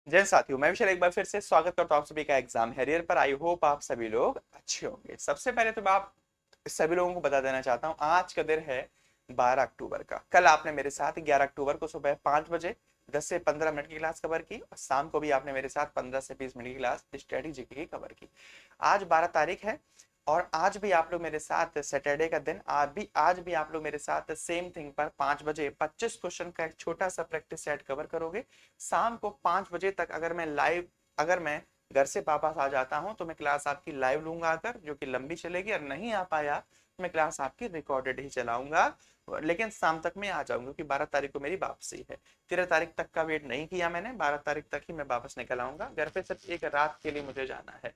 जय साथियों, मैं विशाल एक बार फिर से स्वागत करता हूँ आप सभी का एग्जाम हैरियर पर। आई होप आप सभी लोग अच्छे होंगे। सबसे पहले तो मैं आप सभी लोगों को बता देना चाहता हूँ, आज का दिन है 12 अक्टूबर का। कल आपने मेरे साथ 11 अक्टूबर को सुबह 5 बजे 10 से 15 मिनट की क्लास कवर की और शाम को भी आपने मेरे साथ 15 से 20 मिनट की क्लास स्टडी जीके की कवर की। आज 12 तारीख है और आज भी आप लोग मेरे साथ सैटरडे का दिन आज भी आप लोग मेरे साथ सेम थिंग पर 5 बजे 25 क्वेश्चन का एक छोटा सा प्रैक्टिस सेट कवर करोगे। शाम को 5 बजे तक अगर मैं घर से वापस आ जाता हूं तो मैं क्लास आपकी लाइव लूंगा आकर, जो कि लंबी चलेगी। और नहीं आ पाया तो मैं क्लास आपकी रिकॉर्डेड ही चलाऊंगा, लेकिन शाम तक मैं आ जाऊंगा क्योंकि 12 तारीख को मेरी वापसी है। 13 तारीख तक का वेट नहीं किया मैंने, 12 तारीख तक ही मैं वापस निकल आऊंगा। घर पे सिर्फ एक रात के लिए मुझे जाना है,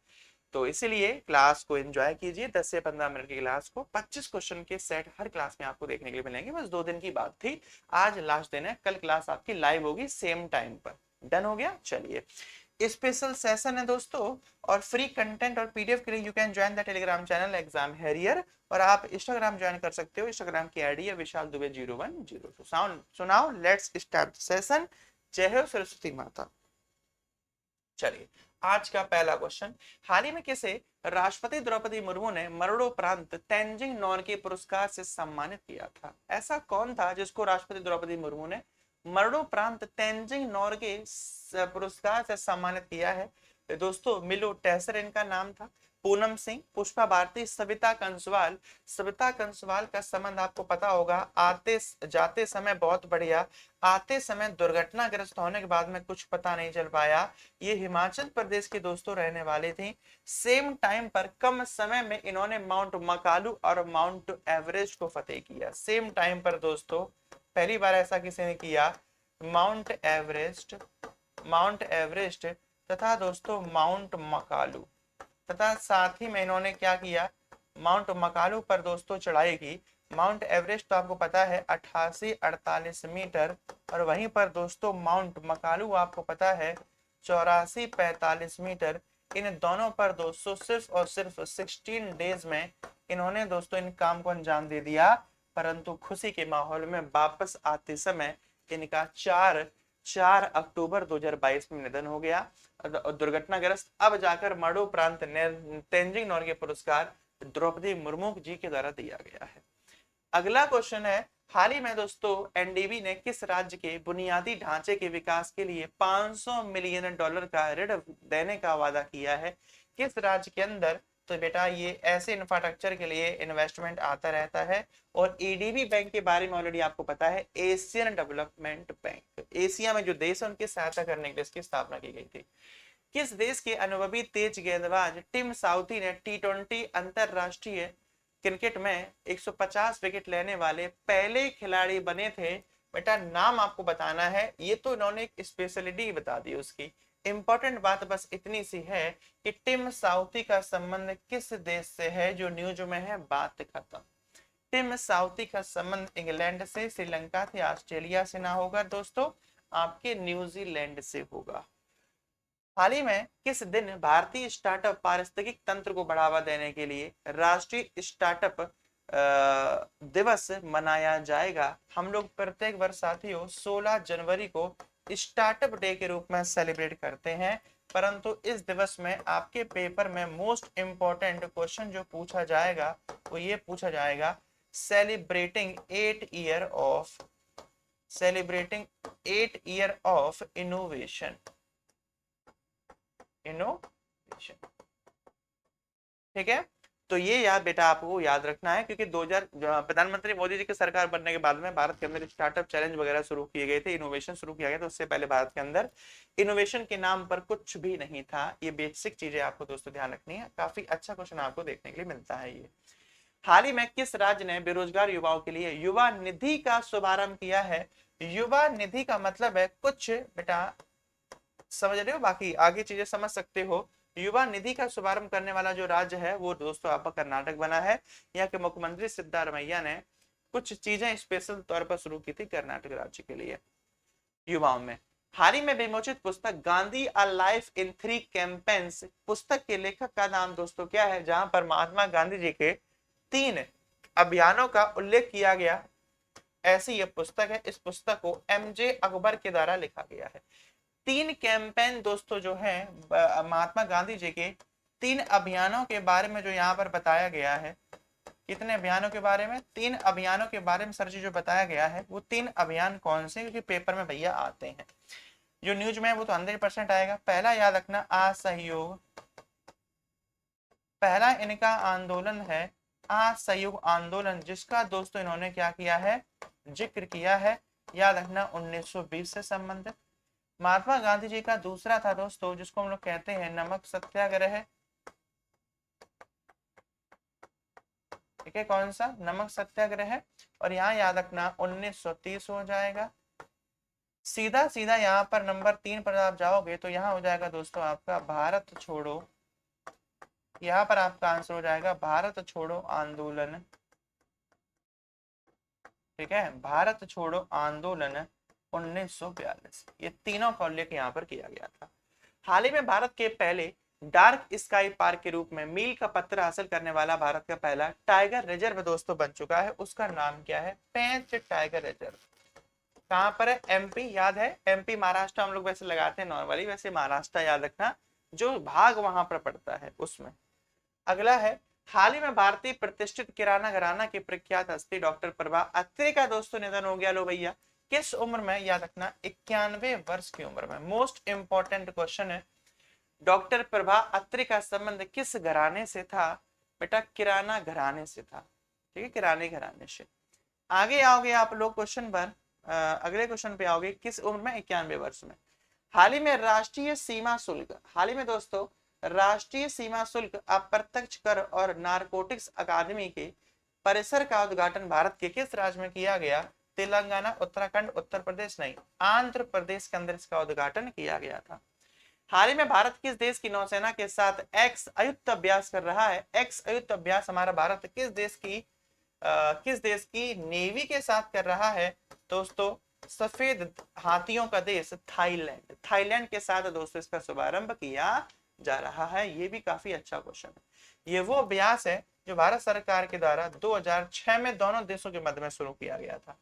तो इसीलिए क्लास को एंजॉय कीजिए। 10 से 15 मिनट की क्लास को 25 क्वेश्चन के सेट हर क्लास में आपको देखने के लिए मिलेंगे। बस 2 दिन की बात थी, आज लास्ट दिन है। कल क्लास आपकी लाइव होगी सेम टाइम पर। डन हो गया? चलिए, स्पेशल सेशन है दोस्तों, और फ्री कंटेंट और पीडीएफ के लिए you can join the Telegram channel exam Harrier. और आप इंस्टाग्राम ज्वाइन कर सकते हो, इंस्टाग्राम की आईडी है विशाल दुबे 0102। साउंड सुनाओ, लेट्स स्टार्ट सेशन। जय हो सरस्वती माता। चलिए, आज का पहला क्वेश्चन। हाल ही में किसे राष्ट्रपति द्रौपदी मुर्मू ने मरणोपरांत तेंजिंग नोर्गे पुरस्कार से सम्मानित किया था? ऐसा कौन था जिसको राष्ट्रपति द्रौपदी मुर्मू ने मरणोपरांत तेंजिंग नोर्गे पुरस्कार से सम्मानित किया है? तो दोस्तों, मिलो टेसर इनका नाम था। पूनम सिंह, पुष्पा भारती, सविता कंसवाल। सविता कंसवाल का संबंध आपको पता होगा, आते जाते समय बहुत बढ़िया, आते समय दुर्घटनाग्रस्त होने के बाद में कुछ पता नहीं चल पाया। ये हिमाचल प्रदेश की दोस्तों रहने वाली थी। सेम टाइम पर कम समय में इन्होंने माउंट मकालू और माउंट एवरेस्ट को फतेह किया। सेम टाइम पर दोस्तों पहली बार ऐसा किसी ने किया। माउंट एवरेस्ट तथा दोस्तों माउंट मकालू, तथा साथ ही में इन्होंने क्या किया, माउंट मकालू पर दोस्तों चढ़ाई की। माउंट एवरेस्ट तो आपको पता है 8848 मीटर, और वहीं पर दोस्तों माउंट मकालू आपको पता है 8445 मीटर। इन दोनों पर दोस्तों सिर्फ और सिर्फ 16 डेज में इन्होंने दोस्तों इन काम को अंजाम दे दिया। परंतु खुशी के माहौल में वापस आते समय इनका 4 अक्टूबर 2022 में निधन हो गया, दुर्घटनाग्रस्त। अब जाकर मरणोपरांत तेंजिंग नोर्गे पुरस्कार द्रौपदी मुर्मू जी के द्वारा दिया गया है। अगला क्वेश्चन है, हाल ही में दोस्तों एनडीबी ने किस राज्य के बुनियादी ढांचे के विकास के लिए 500 मिलियन डॉलर का ऋण देने का वादा किया है? किस राज्य के अंदर? तो बेटा ये ऐसे इंफ्रास्ट्रक्चर के लिए इन्वेस्टमेंट आता रहता है। और एडीबी बैंक के बारे में ऑलरेडी आपको पता है, एशियन डेवलपमेंट बैंक। एशिया में जो देश है उनकी सहायता करने के लिए इसकी स्थापना की गई थी। किस देश के अनुभवी तेज गेंदबाज टिम साउथी ने टी20 अंतरराष्ट्रीय क्रिकेट में 150 विकेट लेने वाले पहले खिलाड़ी बने थे? बेटा नाम आपको बताना है, ये तो इन्होंने एक स्पेशलिटी बता दी उसकी। इंपॉर्टेंट बात बस इतनी सी है कि टिम साउथी का संबंध किस देश से है, जो न्यूज में है, बात खत्म। टिम साउथी का संबंध इंग्लैंड से, श्रीलंका से, ऑस्ट्रेलिया से ना होगा दोस्तों, आपके न्यूजीलैंड से होगा। हाल ही में किस दिन भारतीय स्टार्टअप पारिस्थितिक तंत्र को बढ़ावा देने के लिए राष्ट्रीय स्टार्टअप दिवस मनाया जाएगा? हम लोग प्रत्येक वर्ष साथियों 16 जनवरी को स्टार्टअप डे के रूप में सेलिब्रेट करते हैं। परंतु इस दिवस में आपके पेपर में मोस्ट इंपॉर्टेंट क्वेश्चन जो पूछा जाएगा वो ये पूछा जाएगा, सेलिब्रेटिंग 8 ईयर ऑफ इनोवेशन। ठीक है, तो ये याद बेटा आपको याद रखना है, क्योंकि 2000 प्रधानमंत्री मोदी जी की सरकार बनने के बाद में भारत के अंदर स्टार्टअप चैलेंज वगैरह शुरू किए गए थे, इनोवेशन शुरू किया गया था। उससे पहले भारत के अंदर इनोवेशन के नाम पर कुछ भी नहीं था। ये बेसिक चीजें आपको दोस्तों ध्यान रखनी है। काफी अच्छा क्वेश्चन आपको देखने के लिए मिलता है ये। हाल ही में किस राज्य ने बेरोजगार युवाओं के लिए युवा निधि का शुभारंभ किया है? युवा निधि का मतलब है कुछ बेटा समझ रहे हो, बाकी आगे चीजें समझ सकते हो। युवा निधि का शुभारंभ करने वाला जो राज्य है वो दोस्तों आपका कर्नाटक बना है। यहाँ के मुख्यमंत्री सिद्धारमैया ने कुछ चीजें स्पेशल तौर पर शुरू की थी कर्नाटक राज्य के लिए युवाओं में। हाल ही में विमोचित पुस्तक Gandhi a life in 3 campaigns, पुस्तक के लेखक का नाम दोस्तों क्या है, जहां पर महात्मा गांधी जी के 3 अभियानों का उल्लेख किया गया, ऐसी यह पुस्तक है। इस पुस्तक को एमजे अकबर के द्वारा लिखा गया है। 3 कैंपेन दोस्तों जो है महात्मा गांधी जी के 3 अभियानों के बारे में जो यहाँ पर बताया गया है। कितने अभियानों के बारे में? 3 अभियानों के बारे में सर जी जो बताया गया है वो 3 अभियान कौन से, क्योंकि पेपर में भैया आते हैं। जो न्यूज में है वो तो 100% आएगा। पहला याद रखना असहयोग, पहला इनका आंदोलन है असहयोग आंदोलन, जिसका दोस्तों इन्होंने क्या किया है, जिक्र किया है। याद रखना 1920 से संबंधित। महात्मा गांधी जी का दूसरा था दोस्तों जिसको हम लोग कहते हैं नमक सत्याग्रह। ठीक है, कौन सा? नमक सत्याग्रह। और यहाँ याद रखना 1930 हो जाएगा। सीधा सीधा यहाँ पर नंबर 3 पर आप जाओगे तो यहाँ हो जाएगा दोस्तों आपका भारत छोड़ो। यहाँ पर आपका आंसर हो जाएगा भारत छोड़ो आंदोलन। ठीक है, भारत छोड़ो आंदोलन 1942। ये तीनों को लेकर यहाँ पर किया गया था। हाल ही में भारत के पहले डार्क स्काई पार्क के रूप में मील का पत्र हासिल करने वाला भारत का पहला टाइगर रिजर्व दोस्तों बन चुका है। उसका नाम क्या है? पेंच टाइगर रिजर्व। कहां पर है? एमपी। याद है एमपी महाराष्ट्र हम लोग वैसे लगाते हैं नॉर्मली, वैसे महाराष्ट्र याद रखना जो भाग वहां पर पड़ता है उसमें। अगला है हाल ही में भारतीय प्रतिष्ठित किराना घराना की प्रख्यात हस्ती डॉक्टर प्रभा अत्रे का दोस्तों निधन हो गया। लो भैया, किस उम्र में? याद रखना 91 वर्ष की उम्र में। मोस्ट इंपॉर्टेंट क्वेश्चन है, डॉक्टर प्रभा अत्रे का संबंध किस घराने से था? बेटा किराना घराने से था। ठीक है, किराने घराने से। आगे आओगे आप लोग क्वेश्चन पर, अगले क्वेश्चन पे आओगे, किस उम्र में? 91 वर्ष में। हाल ही में राष्ट्रीय सीमा शुल्क, हाल ही में दोस्तों राष्ट्रीय सीमा शुल्क अप्रत्यक्ष कर और नारकोटिक्स अकादमी के परिसर का उद्घाटन भारत के किस राज्य में किया गया? तेलंगाना, उत्तराखंड, उत्तर प्रदेश नहीं, आंध्र प्रदेश के अंदर इसका उद्घाटन किया गया था। हाल ही में भारत किस देश की नौसेना के साथ एक्स अयुक्त अभ्यास कर रहा है? एक्स अयुक्त अभ्यास हमारा भारत किस देश की नेवी के साथ कर रहा है? दोस्तों सफेद हाथियों का देश थाईलैंड, थाईलैंड के साथ दोस्तों इसका शुभारंभ किया जा रहा है। ये भी काफी अच्छा क्वेश्चन है। ये वो अभ्यास है जो भारत सरकार के द्वारा 2006 में दोनों देशों के मध्य में शुरू किया गया था।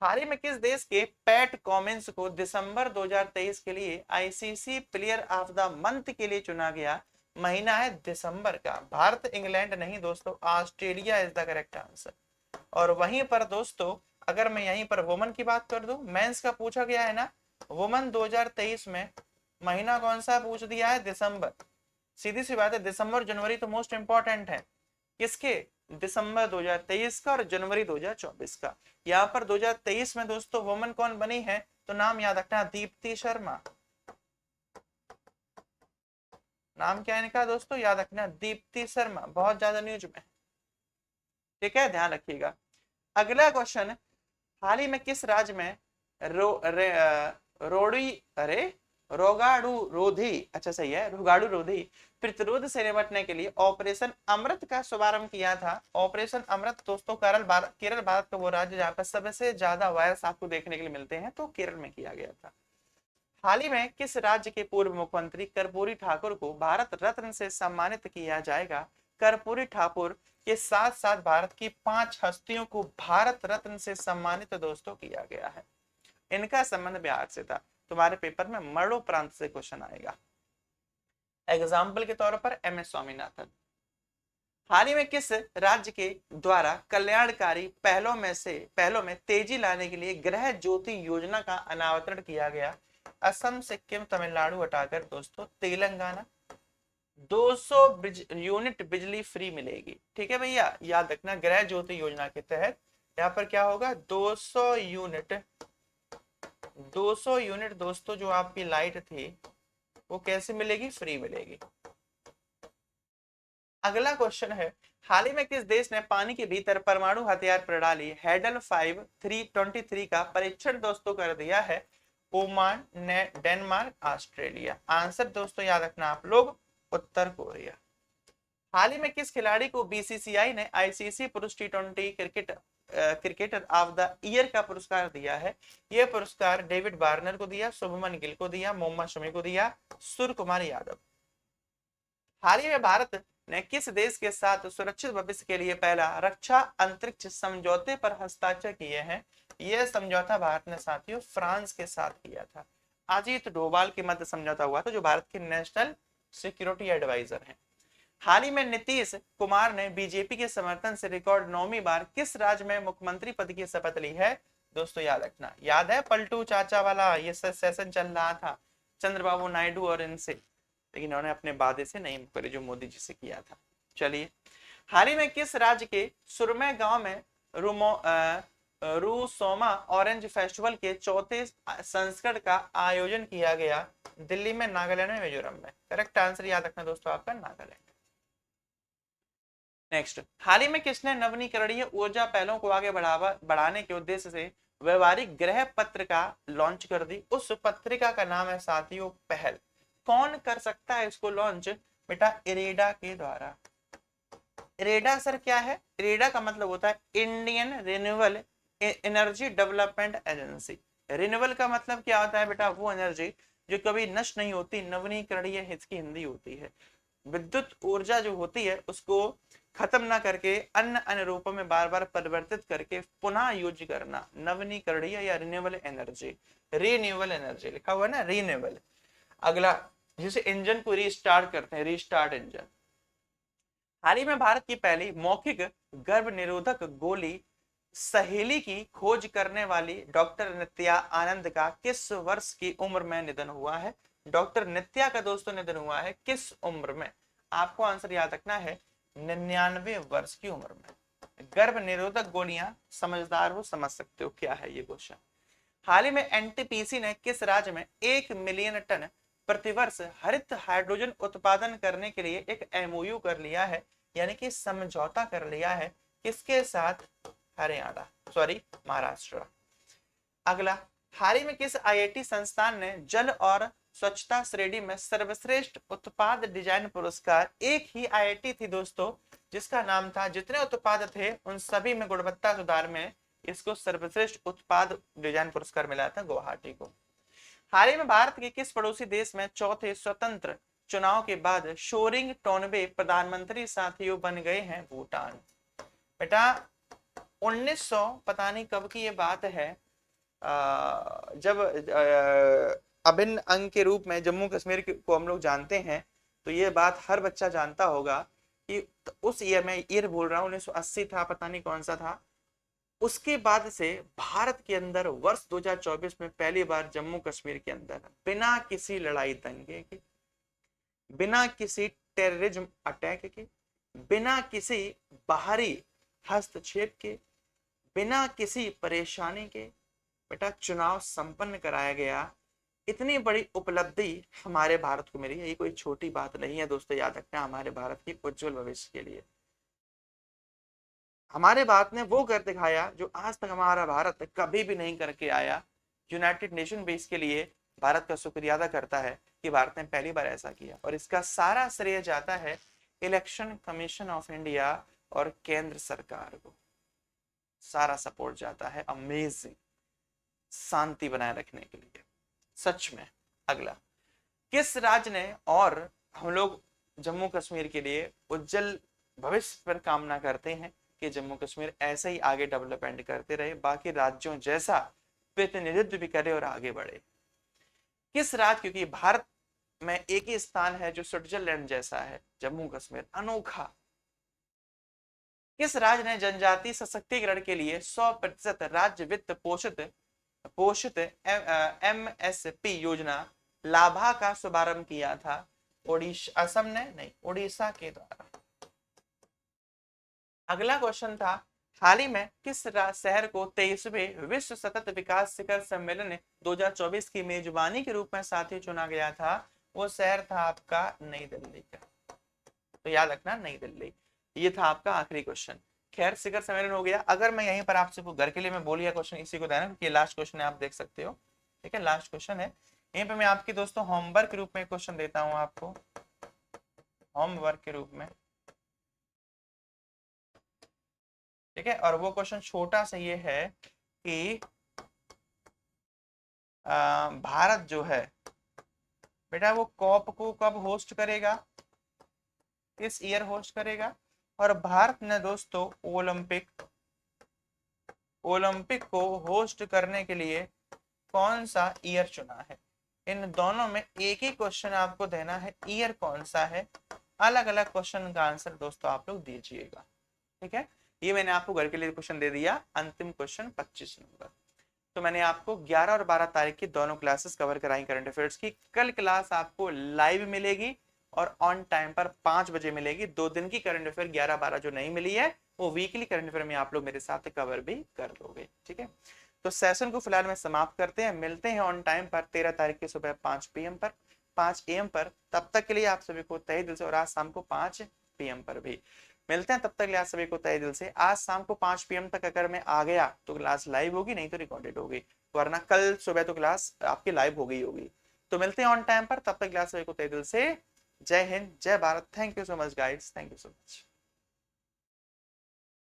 हाल ही में किस देश के पैट कॉमिंस को दिसंबर 2023 के लिए ICC player of the month के लिए चुना गया? महीना है दिसंबर का। भारत, इंग्लैंड नहीं दोस्तों, Australia is the correct answer. और वहीं पर दोस्तों अगर मैं यहीं पर वुमन की बात कर दूं, मेंस का पूछा गया है ना, वुमन 2023 में महीना कौन सा पूछ दिया है? दिसंबर। सीधी सी बात है, दिसंबर जनवरी तो मोस्ट इंपॉर्टेंट है। किसके? दिसंबर 2023 का और जनवरी 2024 का। यहाँ पर 2023 में दोस्तों वुमन कौन बनी है? तो नाम याद रखना, दीप्ति शर्मा। नाम क्या है इनका दोस्तों? याद रखना, दीप्ति शर्मा। बहुत ज्यादा न्यूज में। ठीक है, ध्यान रखिएगा। अगला क्वेश्चन, हाल ही में किस राज्य में रोगाड़ू रोधी, अच्छा सही है, रोगाड़ू रोधी प्रतिरोध से निपटने के लिए ऑपरेशन अमृत का शुभारंभ किया था? ऑपरेशन अमृत दोस्तों केरल भारत का वो राज्य जहाँ पर सबसे ज्यादा वायरस आपको देखने के लिए मिलते हैं, तो केरल में किया गया था। हाल ही में किस राज्य के पूर्व मुख्यमंत्री कर्पूरी ठाकुर को भारत रत्न से सम्मानित किया जाएगा? कर्पूरी ठाकुर के साथ साथ भारत की 5 हस्तियों को भारत रत्न से सम्मानित दोस्तों किया गया है। इनका संबंध बिहार से था। तुम्हारे पेपर में मरणोपरांत से क्वेश्चन आएगा। एग्जाम्पल के तौर पर एम एस स्वामीनाथन। हाल ही में किस राज्य के द्वारा कल्याणकारी पहलों में तेजी लाने के लिए गृह ज्योति योजना का अनावरण किया गया? असम, सिक्किम, तमिलनाडु हटाकर दोस्तों तेलंगाना। 200 यूनिट बिजली फ्री मिलेगी। ठीक है भैया, याद रखना गृह ज्योति योजना के तहत यहाँ पर क्या होगा? 200 यूनिट दोस्तों जो आपकी लाइट थी वो कैसे मिलेगी? फ्री मिलेगी। अगला क्वेश्चन है, हाल ही में किस देश ने पानी के भीतर परमाणु हथियार प्रणाली हेडल 5-323 का परीक्षण दोस्तों कर दिया है? Oman, Denmark, Australia. आंसर दोस्तों याद रखना आप लोग, उत्तर कोरिया। हाल ही में किस खिलाड़ी को बीसीसीआई ने आईसीसी पुरुष टी20 क्रिकेटर ऑफ द ईयर का पुरस्कार दिया है? यह पुरस्कार डेविड वार्नर को दिया, शुभमन गिल को दिया, मोहम्मद शमी को दिया, सूर्य कुमार यादव। हाल ही में भारत ने किस देश के साथ सुरक्षित भविष्य के लिए पहला रक्षा अंतरिक्ष समझौते पर हस्ताक्षर किए हैं? यह समझौता भारत ने साथियों फ्रांस के साथ किया था। अजीत डोभाल के मध्य समझौता हुआ था, जो भारत के नेशनल सिक्योरिटी एडवाइजर हैं। हाल ही में नीतीश कुमार ने बीजेपी के समर्थन से रिकॉर्ड 9वीं बार किस राज्य में मुख्यमंत्री पद की शपथ ली है? दोस्तों याद रखना, याद है पलटू चाचा वाला ये सेशन चल रहा था चंद्रबाबू नायडू और इनसे, लेकिन इन्होंने अपने वादे से नहीं मुकरे जो मोदी जी से किया था। चलिए, हाल ही में किस राज्य के सुरमे गांव में रूसोमा ऑरेंज फेस्टिवल के चौथे संस्करण का आयोजन किया गया? दिल्ली में, नागालैंड में, मिजोरम में? करेक्ट आंसर याद रखना दोस्तों आपका नागालैंड। नेक्स्ट, हाल ही में किसने नवीकरणीय ऊर्जा पहलों को आगे बढ़ाने के उद्देश्य से व्यवहारिक ग्रह पत्रिका लॉन्च कर दी? उस पत्रिका का नाम है साथियों पहल। कौन कर सकता है इसको लॉन्च? बेटा इरेडा के द्वारा। इरेडा सर क्या है? इरेडा का मतलब होता है Indian renewable energy development agency. Renewable का मतलब क्या होता है बेटा? वो एनर्जी जो कभी नष्ट नहीं होती, नवीकरणीय इसकी हिंदी होती है। विद्युत ऊर्जा जो होती है उसको खत्म ना करके अन्य अन्य रूपों में बार बार परिवर्तित करके पुनः यूज करना, नवीकरणीय या रिन्यूएबल एनर्जी। रिन्यूएबल एनर्जी लिखा हुआ है ना, रिन्यूएबल। अगला, जिसे इंजन को रीस्टार्ट करते हैं, रीस्टार्ट इंजन। हाल ही में भारत की पहली मौखिक गर्भ निरोधक गोली सहेली की खोज करने वाली डॉक्टर नित्या आनंद का किस वर्ष की उम्र में निधन हुआ है? डॉक्टर नित्या का दोस्तों निधन हुआ है किस उम्र में? आपको आंसर याद रखना है 99 वर्ष की उम्र में। गर्भ निरोधक गोलियां, समझदार हो समझ सकते हो क्या है ये क्वेश्चन। हाल ही में एनटीपीसी ने किस राज्य में 1 मिलियन टन प्रतिवर्ष हरित हाइड्रोजन उत्पादन करने के लिए एक एमओयू कर लिया है, यानी कि समझौता कर लिया है? किसके साथ? हरियाणा, सॉरी महाराष्ट्र। अगला, हाल ही में किस आईआईटी संस्थान ने जल और स्वच्छता श्रेणी में सर्वश्रेष्ठ उत्पाद डिजाइन पुरस्कार? एक ही आईआईटी थी दोस्तों जिसका नाम था, जितने उत्पाद थे उन सभी में गुणवत्ता सुधार में इसको सर्वश्रेष्ठ उत्पाद डिजाइन पुरस्कार मिला था, गुवाहाटी को। हाल ही में भारत के किस पड़ोसी देश में चौथे स्वतंत्र चुनाव के बाद शोरिंग टोनबे प्रधानमंत्री साथियों बन गए हैं? भूटान। बेटा 1900 पता नहीं कब की ये बात है, जब अभिन्न अंग के रूप में जम्मू कश्मीर को हम लोग जानते हैं, तो ये बात हर बच्चा जानता होगा कि उस ईयर में, ईयर भूल रहा हूँ 1980 था, पता नहीं कौन सा था। उसके बाद से भारत के अंदर वर्ष 2024 में पहली बार जम्मू कश्मीर के अंदर बिना किसी लड़ाई दंगे के, बिना किसी टेररिज्म अटैक के, बिना किसी बाहरी हस्तक्षेप के, बिना किसी परेशानी के बेटा चुनाव संपन्न कराया गया। इतनी बड़ी उपलब्धि हमारे भारत को मिली है, ये कोई छोटी बात नहीं है दोस्तों, याद रखना हमारे भारत के उज्जवल भविष्य के लिए। हमारे भारत ने वो कर दिखाया जो आज तक हमारा भारत कभी भी नहीं करके आया। यूनाइटेड नेशन भी इसके लिए भारत का शुक्रिया अदा करता है कि भारत ने पहली बार ऐसा किया, और इसका सारा श्रेय जाता है इलेक्शन कमीशन ऑफ इंडिया और केंद्र सरकार को, सारा सपोर्ट जाता है। अमेजिंग, शांति बनाए रखने के लिए सच में। अगला, किस राज्य ने, और हम लोग जम्मू कश्मीर के लिए उज्जवल भविष्य पर कामना करते हैं कि जम्मू कश्मीर ऐसे ही आगे डेवलपमेंट करते रहे, बाकी राज्यों जैसा प्रतिनिधित्व भी करे और आगे बढ़े। किस राज्य, क्योंकि भारत में एक ही स्थान है जो स्विट्जरलैंड जैसा है, जम्मू कश्मीर अनोखा। किस राज्य ने जनजातीय सशक्तिकरण के लिए 100% राज्य वित्त पोषित MSP योजना लाभा का शुभारंभ किया था? ओडिशा, असम ने नहीं, ओडिशा के द्वारा। अगला क्वेश्चन था, हाल ही में किस शहर को 23वें विश्व सतत विकास शिखर सम्मेलन 2024 की मेजबानी के रूप में साथी चुना गया था? वो शहर था आपका नई दिल्ली का, तो याद रखना नई दिल्ली। ये था आपका आखिरी क्वेश्चन। खैर शिखर सम्मेलन हो गया। अगर मैं यहीं पर आपसे घर के लिए मैं बोल गया क्वेश्चन इसी को देना, क्योंकि लास्ट क्वेश्चन है, आप देख सकते हो, ठीक है, लास्ट क्वेश्चन है। यहीं पे मैं आपके दोस्तों होमवर्क के रूप में क्वेश्चन देता हूं आपको, होमवर्क के रूप में, ठीक है। और वो क्वेश्चन छोटा सा ये है कि भारत जो है बेटा वो कॉप को कब होस्ट करेगा, किस ईयर होस्ट करेगा? और भारत ने दोस्तों ओलंपिक को होस्ट करने के लिए कौन सा ईयर चुना है? इन दोनों में एक ही क्वेश्चन आपको देना है, ईयर कौन सा है, अलग अलग क्वेश्चन का आंसर दोस्तों आप लोग दीजिएगा। ठीक है, ये मैंने आपको घर के लिए क्वेश्चन दे दिया। अंतिम क्वेश्चन 25 नंबर। तो मैंने आपको 11 और 12 तारीख की दोनों क्लासेस कवर कराई करंट अफेयर्स की। कल क्लास आपको लाइव मिलेगी और ऑन टाइम पर 5 बजे मिलेगी। 2 दिन की करंट अफेयर 11-12 जो नहीं मिली है वो वीकली करंट अफेयर में आप लोग मेरे साथ कवर भी कर लोगे। ठीक है, तो सेशन को फिलहाल में समाप्त करते हैं। मिलते हैं ऑन टाइम पर 13 तारीख की सुबह 5 PM पर, 5 AM पर। तब तक के लिए आप सभी को तहे दिल से, और आज शाम को 5 PM पर भी मिलते हैं। तब तक के लिए आप सभी को तहे दिल से, आज शाम को 5 PM तक अगर मैं आ गया तो क्लास लाइव होगी, नहीं तो रिकॉर्डेड होगी, वरना कल सुबह तो क्लास आपकी लाइव हो गई होगी। तो मिलते हैं ऑन टाइम पर, तब तक क्लास सभी को तहे दिल से जय हिंद, जय Bharat. Thank you so much guides, thank you so much.